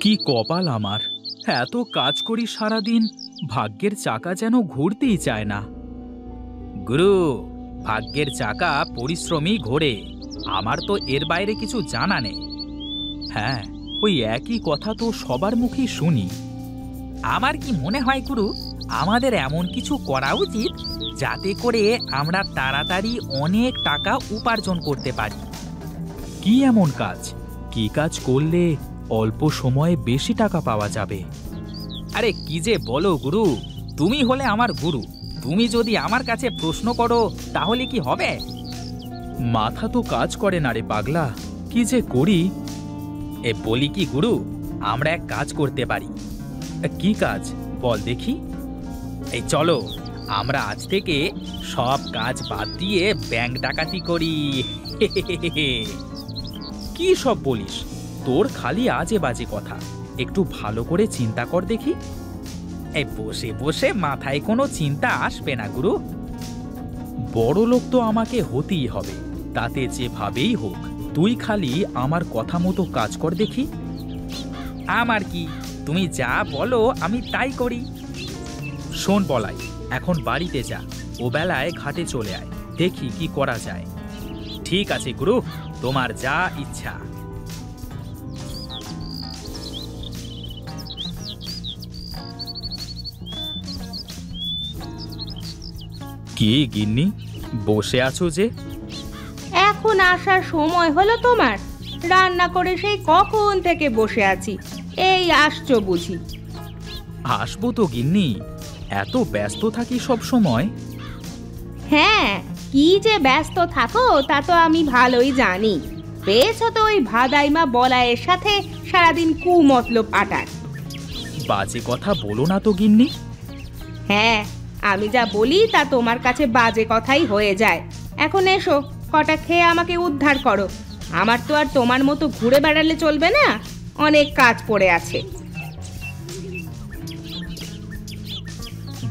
কি কপাল আমার! এত কাজ করি সারাদিন, ভাগ্যের চাকা যেন ঘুরতেই চায় না। গুরু, ভাগ্যের চাকা পরিশ্রমী ঘোরে। আমার তো এর বাইরে কিছু জানা নেই। হ্যাঁ, ওই একই কথা তো সবার মুখেই শুনি। আমার কি মনে হয় গুরু, আমাদের এমন কিছু করা উচিত যাতে করে আমরা তাড়াতাড়ি অনেক টাকা উপার্জন করতে পারি। কি এমন কাজ? কি কাজ করলে অল্প সময়ে বেশি টাকা পাওয়া যাবে? আরে কি যে বলো গুরু, তুমি হলে আমার গুরু। তুমি যদি আমার কাছে প্রশ্ন করো তাহলে কি হবে? মাথা তো কাজ করে না রে পাগলা, কি যে করি। বলি কি গুরু, আমরা এক কাজ করতে পারি। কি কাজ বল দেখি? এই চলো, আমরা আজ থেকে সব কাজ বাদ দিয়ে ব্যাংক ডাকাতি করি। কি সব বলিস? তোর খালি আজে বাজে কথা, একটু ভালো করে চিন্তা কর দেখি। এই বসে বসে মাথায় কোনো চিন্তা আসবে না গুরু। বড় লোক তো আমাকে হতেই হবে, তাতে যেভাবেই হোক। তুই খালি আমার কথা মতো কাজ কর দেখি। আমার কি, তুমি যা বলো আমি তাই করি। শোন বলাই, এখন বাড়িতে যা, ও বেলায় ঘাটে চলে আয়, দেখি কি করা যায়। ঠিক আছে গুরু, তোমার যা ইচ্ছা। কি গিন্নি, বসে আছো যে? এখন আসার সময় হলো তোমার? রান্না করে সেই কখন থেকে বসে আছি, এই আসছো বুঝি? আসবো তো গিন্নি, এত ব্যস্ত থাকি সব সময়। হ্যাঁ, কি যে ব্যস্ত থাকো তা তো আমি ভালোই জানি। পেয়েছো তো ওই ভাদাইমা বলায়ের সাথে সারাদিন কুমতলব আটার। বাজে কথা বলো না তো গিন্নি। হ্যাঁ, আমি যা বলি তা তোমার কাছে বাজে কথাই হয়ে যায়। এখন এসো, কটা খেয়ে আমাকে উদ্ধার করো। আমার তো আর তোমার মতো ঘুরে বেড়ালে চলবে না, অনেক কাজ পড়ে আছে।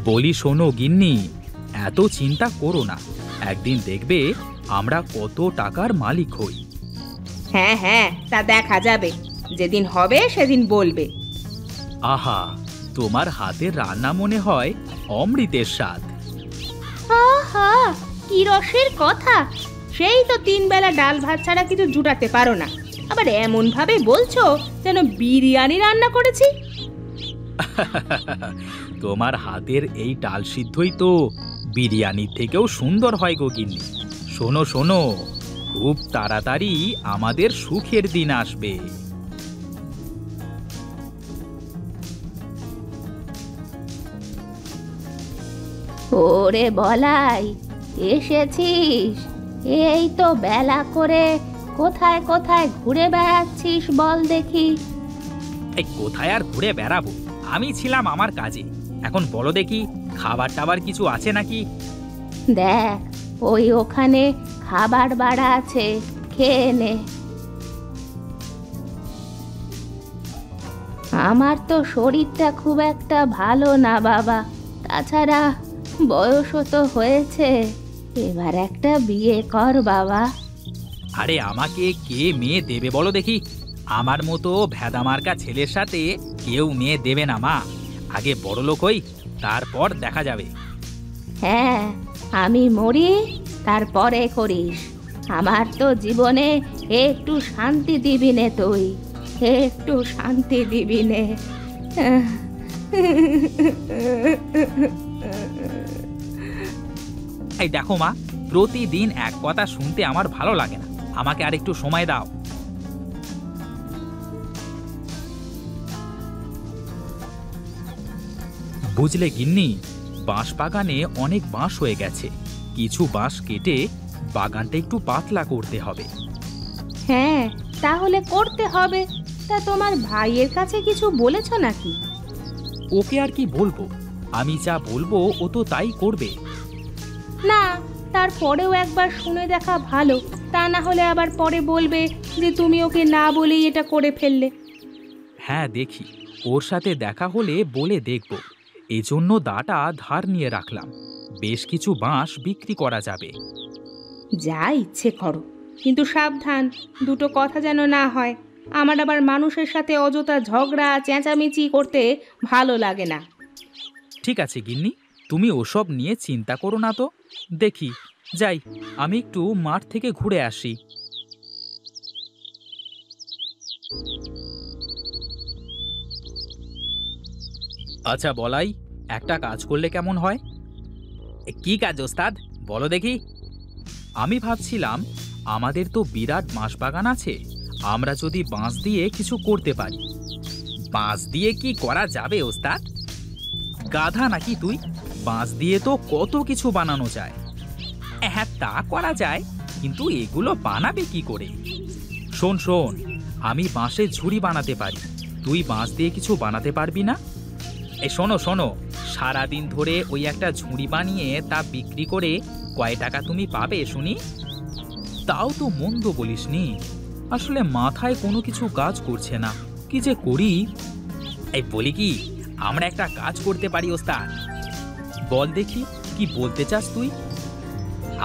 বলি শোনো গিন্নি, এত চিন্তা করো না, একদিন দেখবে আমরা কত টাকার মালিক হই। হ্যাঁ হ্যাঁ, তা দেখা যাবে, যেদিন হবে সেদিন বলবে। আহা, তোমার হাতের রান্না মনে হয় অমৃতের স্বাদ। আহা, কি রসের কথা! সেই তো 3 বেলা ডাল ভাত ছাড়া কিছু জুটাতে পারো না, আবার এমন ভাবে বলছো যেন বিরিয়ানি রান্না করেছি। তোমার হাতের এই ডাল সিদ্ধই তো বিরিয়ানির থেকেও সুন্দর হয় গো গিন্নি। শোনো শোনো, খুব তাড়াতাড়ি আমাদের সুখের দিন আসবে। ওরে বলাই, এসেছিস? এই তো বেলা করে কোথায় কোথায় ঘুরে বেড়াচ্ছিস বল দেখি। এই কোথায় আর ঘুরে বেড়াবো, আমি ছিলাম আমার কাজে। এখন বলো দেখি, খাবার টাবার কিছু আছে নাকি? দেখ, ওই ওখানে খাবার বাড়া আছে, খেয়ে নে। আমার তো শরীরটা খুব একটা ভালো না বাবা, তাছাড়া বয়সও তো হয়েছে, এবার একটা বিয়ে কর বাবা। আরে আমাকে কে মেয়ে দেবে বলো দেখি? আমার মতো ভেদামার্কা ছেলের সাথে কেউ মেয়ে দেবে না মা। আগে বড়লোক হই, তারপর দেখা যাবে। হ্যাঁ, আমি মরি তারপরে করিস। আমার তো জীবনে একটু শান্তি দিবি নে তুই, একটু শান্তি দিবি নে। এই দেখো মা, প্রতিদিন এক কথা শুনতে আমার ভালো লাগে না, আমাকে আর একটু সময় দাও। বুঝলে গিন্নি, বাঁশ বাগানে অনেক বাঁশ হয়ে গেছে, কিছু বাঁশ কেটে বাগানটা একটু পাতলা করতে হবে। হ্যাঁ, তাহলে করতে হবে। তা তোমার ভাইয়ের কাছে কিছু বলেছো নাকি? ওকে আর কি বলবো, আমি যা বলবো ও তো তাই করবে। না, তারপরেও একবার শুনে দেখা ভালো, তা না হলে আবার পরে বলবে যে তুমি ওকে না বলেই এটা করে ফেললে। হ্যাঁ দেখি, ওর সাথে দেখা হলে বলে দেখব। এজন্য দাটা ধার নিয়ে রাখলাম, বেশ কিছু বাঁশ বিক্রি করা যাবে। যা ইচ্ছে করো, কিন্তু সাবধান, দুটো কথা যেন না হয়। আমার আবার মানুষের সাথে অযথা ঝগড়া চেঁচামেচি করতে ভালো লাগে না। ঠিক আছে গিন্নি, তুমি ওসব নিয়ে চিন্তা করো না তো। দেখি, যাই, আমি একটু মাঠ থেকে ঘুরে আসি। আচ্ছা বলাই, একটা কাজ করলে কেমন হয়? কি কাজ ওস্তাদ, বলো দেখি। আমি ভাবছিলাম, আমাদের তো বিরাট বাঁশ বাগান আছে, আমরা যদি বাঁশ দিয়ে কিছু করতে পারি। বাঁশ দিয়ে কি করা যাবে ওস্তাদ? গাধা নাকি তুই? বাঁশ দিয়ে তো কত কিছু বানানো যায়। হ্যাঁ, তা করা যায়, কিন্তু এগুলো বানাবে কি করে? শোন শোন, আমি বাঁশের ঝুড়ি বানাতে পারি, তুই বাঁশ দিয়ে কিছু বানাতে পারবি না? শোনো শোনো, সারাদিন ধরে ওই একটা ঝুড়ি বানিয়ে তা বিক্রি করে কয় টাকা তুমি পাবে শুনি? তাও তো মন্দ বলিসনি, আসলে মাথায় কোনো কিছু কাজ করছে না, কি যে করি। বলি কি, আমরা একটা কাজ করতে পারি ওস্তাদ। বল দেখি, কি বলতে চাস তুই?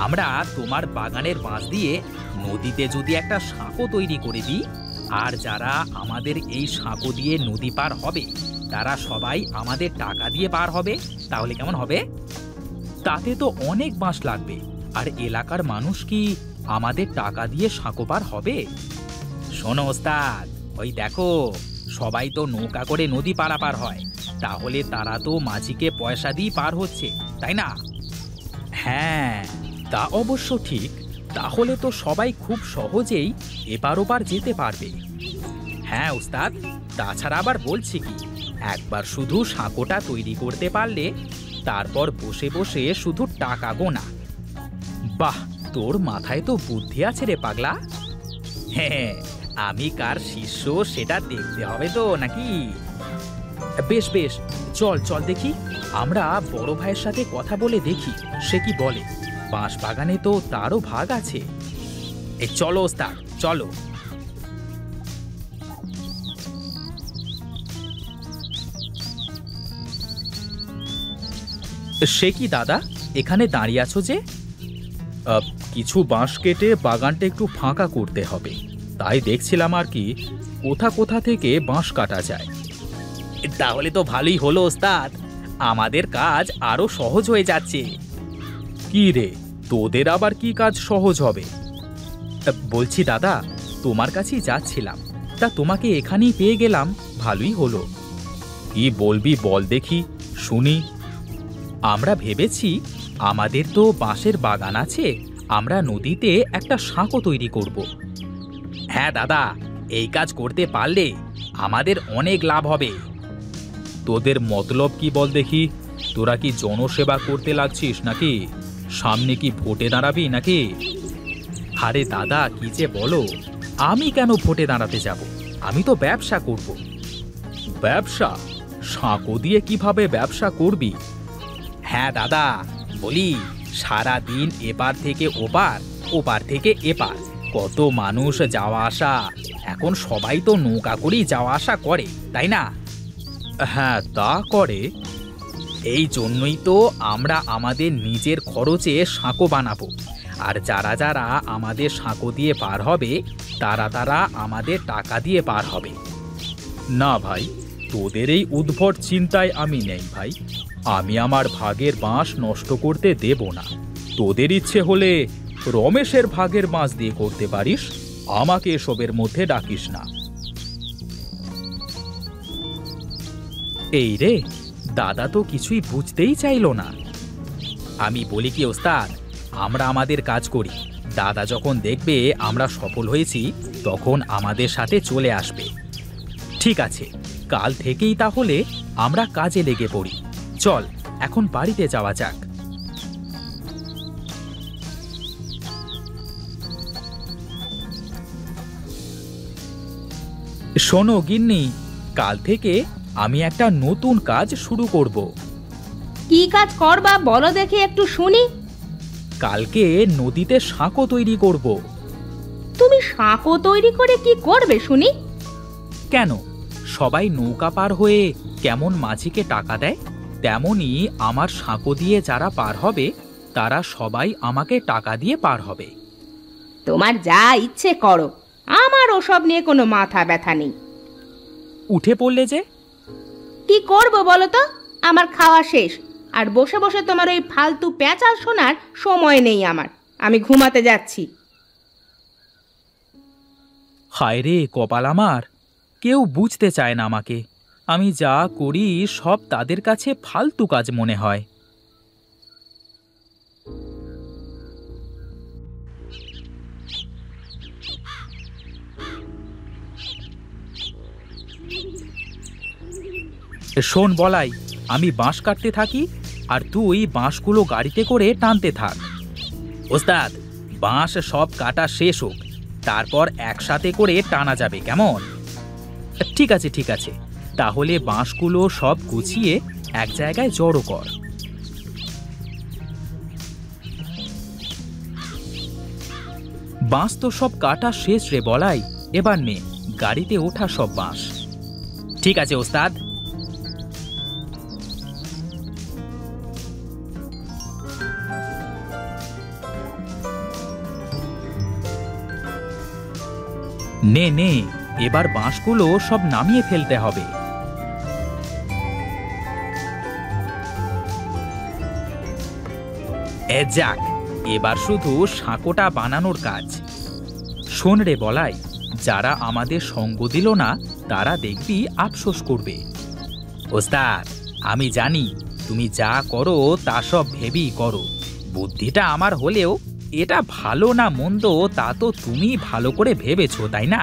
আমরা তোমার বাগানের বাঁশ দিয়ে নদীতে যদি একটা সাঁকো তৈরি করে দিই, আর যারা আমাদের এই সাঁকো দিয়ে নদী পার হবে তারা সবাই আমাদের টাকা দিয়ে পার হবে, তাহলে কেমন হবে? তাতে তো অনেক বাঁশ লাগবে, আর এলাকার মানুষ কি আমাদের টাকা দিয়ে সাঁকো পার হবে? শোনো ওস্তাদ, ওই দেখো, সবাই তো নৌকা করে নদী পারাপার হয়, তাহলে তারা তো মাঝিকে পয়সা দিয়ে পার হচ্ছে, তাই না? হ্যাঁ, তা অবশ্য ঠিক, তাহলে তো সবাই খুব সহজেই এপার ওপার যেতে পারবে। হ্যাঁ ওস্তাদ, তাছাড়া আবার বলছি কি, একবার শুধু সাঁকোটা তৈরি করতে পারলে তারপর বসে বসে শুধু টাকা গোনা। বাহ, তোর মাথায় তো বুদ্ধি আছে রে পাগলা। হ্যাঁ, আমি কার শিষ্য সেটা দেখতে হবে তো নাকি? বেশ বেশ, চল চল দেখি, আমরা বড় ভাইয়ের সাথে কথা বলে দেখি সে কি বলে। বাঁশ বাগানে তো তারও ভাগ আছে। চলো ওস্তাদ, চলো। সে কি দাদা, এখানে দাঁড়িয়ে আছো যে? কিছু বাঁশ কেটে বাগানটা একটু ফাঁকা করতে হবে, তাই দেখছিলাম আর কি, কোথা কোথা থেকে বাঁশ কাটা যায়। তাহলে তো ভালোই হলো ওস্তাদ, আমাদের কাজ আরো সহজ হয়ে যাচ্ছে। কি রে, তোদের আবার কি কাজ সহজ হবে? বলছি দাদা, তোমার কাছেই যাচ্ছিলাম, তা তোমাকে এখানেই পেয়ে গেলাম, ভালোই হলো। কি বলবি বল দেখি, শুনি। আমরা ভেবেছি, আমাদের তো বাঁশের বাগান আছে, আমরা নদীতে একটা সাঁকো তৈরি করব। হ্যাঁ দাদা, এই কাজ করতে পারলে আমাদের অনেক লাভ হবে। তোদের মতলব কি বল দেখি? তোরা কি জনসেবা করতে লাগছিস নাকি? সামনে কি ভোটে দাঁড়াবি নাকি? আরে দাদা, কি যে বলো, আমি কেন ভোটে দাঁড়াতে যাব? আমি তো ব্যবসা করব। ব্যবসা? সাঁকো দিয়ে কিভাবে ব্যবসা করবি? হ্যাঁ দাদা, বলি, সারা দিন এপার থেকে ওপার, ওপার থেকে এপার কত মানুষ যাওয়া আসা, এখন সবাই তো নৌকা করেই যাওয়া আসা করে, তাই না? হ্যাঁ, তা করে। এই জন্যই তো আমরা আমাদের নিজের খরচে সাঁকো বানাবো, আর যারা যারা আমাদের সাঁকো দিয়ে পার হবে তারা তারা আমাদের টাকা দিয়ে পার হবে। না ভাই, তোদের এই উদ্ভট চিন্তায় আমি নেই ভাই, আমি আমার ভাগের বাঁশ নষ্ট করতে দেব না। তোদের ইচ্ছে হলে রমেশের ভাগের বাঁশ দিয়ে করতে পারিস, আমাকে এসবের মধ্যে ডাকিস না। এই রে, দাদা তো কিছুই বুঝতেই চাইলো না। আমি বলি কি ওস্তাদ, আমরা আমাদের কাজ করি, দাদা যখন দেখবে আমরা সফল হয়েছি তখন আমাদের সাথে চলে আসবে। ঠিক আছে, কাল থেকেই তাহলে আমরা কাজে লেগে পড়ি। চল, এখন বাড়িতে যাওয়া যাক। শোনো গিন্নি, কাল থেকে আমি একটা নতুন কাজ শুরু করব। কি কাজ করবা বলো দেখি, একটু শুনি। কালকে নদীতে সাঁকো তৈরি করব। তুমি সাঁকো তৈরি করে কি করবে শুনি? কেন, সবাই নৌকা পার হয়ে কেমন মাঝিকে টাকা দেয়, তেমনি আমার সাঁকো দিয়ে যারা পার হবে তারা সবাই আমাকে টাকা দিয়ে পার হবে। তোমার যা ইচ্ছে করো, আমার আমার ওসব নিয়ে কোনো মাথা ব্যথা নেই। উঠে পড়লে যে? কি করব বলো তো, আমার খাওয়া শেষ, আর বসে বসে তোমার ওই ফালতু প্যাঁচাল শোনার সময় নেই আমার। আমি ঘুমাতে যাচ্ছি। হায় রে কপাল আমার, কেউ বুঝতে চায় না আমাকে। আমি যা করি সব তাদের কাছে ফালতু কাজ মনে হয়। শোন বলাই, আমি বাঁশ কাটতে থাকি আর তুই বাঁশগুলো গাড়িতে করে টানতে থাক। ওস্তাদ, বাঁশ সব কাটা শেষ হোক, তারপর একসাথে করে টানা যাবে, কেমন? ঠিক আছে ঠিক আছে, তাহলে বাঁশগুলো সব গুছিয়ে এক জায়গায় জড়ো কর। বাঁশ তো সব কাটা শেষ রে বলাই, এবার নে গাড়িতে ওঠা সব বাঁশ। ঠিক আছে ওস্তাদ। নে নে, এবার বাঁশগুলো সব নামিয়ে ফেলতে হবে। যাক, এবার শুধু সাঁকোটা বানানোর কাজ। শোন রে বলাই, যারা আমাদের সঙ্গ দিল না তারা দেখবি আফসোস করবে। ওস্তাদ, আমি জানি তুমি যা করো তা সব ভেবেই করো। বুদ্ধিটা আমার হলেও এটা ভালো না মন্দ তা তো তুমি ভালো করে ভেবেছো, তাই না?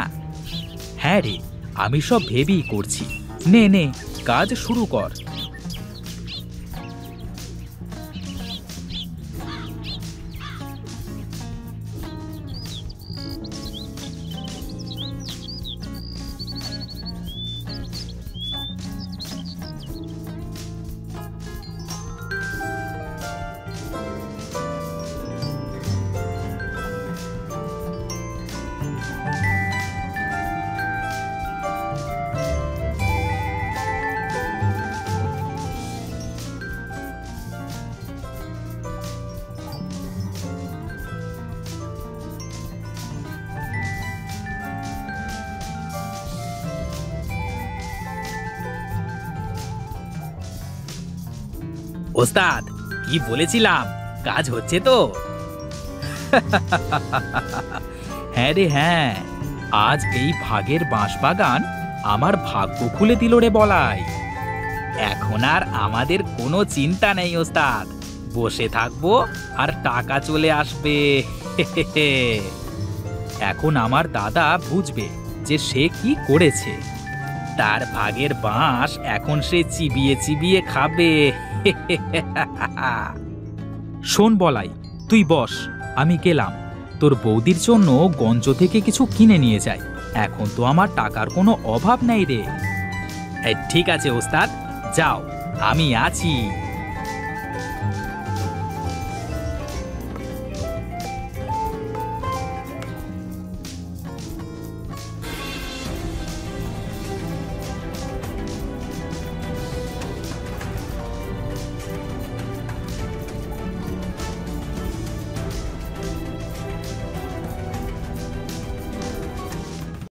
হ্যাঁ রে, আমি সব ভেবেই করছি। নে নে, কাজ শুরু কর। ওস্তাদ, কি বলেছিলাম, কাজ হচ্ছে তো? হ্যাঁ রে হ্যাঁ, আজ এই ভাগের বাঁশবাগান আমার ভাগ্য খুলে দিল রে বলাই। এখন আর আমাদের কোনো চিন্তা নেই ওস্তাদ, বসে থাকবো আর টাকা চলে আসবে। এখন আমার দাদা বুঝবে যে সে কি করেছে। তার ভাগের বাঁশ এখন সে চিবিয়ে চিবিয়ে খাবে। শোন বলাই, তুই বস, আমি গেলাম। তোর বৌদির জন্য গঞ্জ থেকে কিছু কিনে নিয়ে যাই। এখন তো আমার টাকার কোনো অভাব নেই রে। ঠিক আছে ওস্তাদ, যাও, আমি আছি।